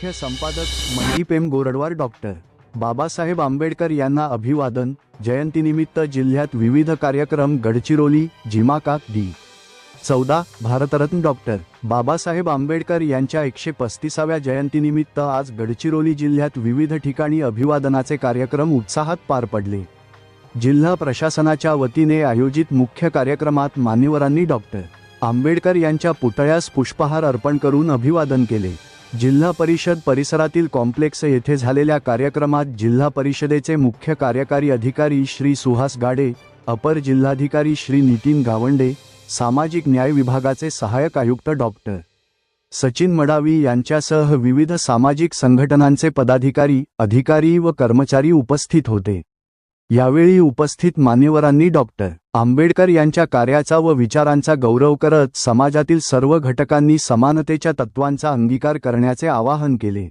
मुख्य संपादक मणिपेम गोरडवार डॉक्टर बाबासाहेब आंबेडकर यांना अभिवादन। जयंतीनिमित्त जिल्ह्यात विविध कार्यक्रम। गडचिरोली जिमाका डी 14 भारतरत्न डॉक्टर बाबासाहेब आंबेडकर यांच्या 135व्या जयंतीनिमित्त आज गडचिरोली जिल्ह्यात विविध ठिकाणी अभिवादनाचे कार्यक्रम उत्साहात पार पडले। जिल्हा प्रशासनाच्या वतीने आयोजित मुख्य कार्यक्रमात मान्यवरांनी डॉक्टर आंबेडकर यांच्या पुतळ्यास पुष्पहार अर्पण करून अभिवादन केले। जिल्हा परिषद परिसरातील कॉम्प्लेक्स येथे झालेल्या कार्यक्रमात जिल्हा परिषदेचे मुख्य कार्यकारी अधिकारी श्री सुहास गाडे, अपर जिल्हाधिकारी श्री नितीन गावंडे, सामाजिक न्याय विभागाचे सहाय्यक आयुक्त डॉक्टर सचिन मडावी यांच्यासह विविध सामाजिक संघटनांचे पदाधिकारी, अधिकारी व कर्मचारी उपस्थित होते। यावेळी उपस्थित मान्यवरांनी डॉक्टर आंबेडकर यांच्या कार्याचा व विचारांचा गौरव करत समाजातील सर्व घटकांनी समानतेच्या तत्त्वांचा अंगीकार करण्याचे आवाहन केले।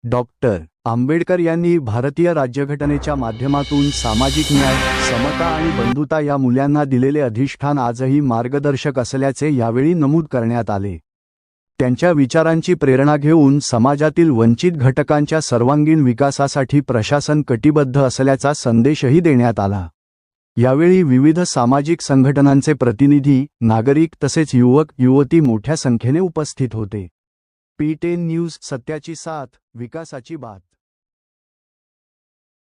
डॉक्टर आंबेडकर यांनी भारतीय राज्यघटनेच्या माध्यमातून सामाजिक न्याय, समता आणि बंधुता या मूल्यांना दिलेले अधिष्ठान आजही मार्गदर्शक असल्याचे यावेळी नमूद करण्यात आले। त्यांच्या विचारांची प्रेरणा घेऊन समाजातील वंचित घटकांच्या सर्वांगीण विकासासाठी प्रशासन कटिबद्ध असल्याचा संदेशही देण्यात आला। यावेळी विविध सामाजिक संघटनांचे प्रतिनिधी, नागरिक तसेच युवक युवती मोठ्या संख्येने उपस्थित होते। P10 न्यूज, सत्याची साथ, विकासाची बात।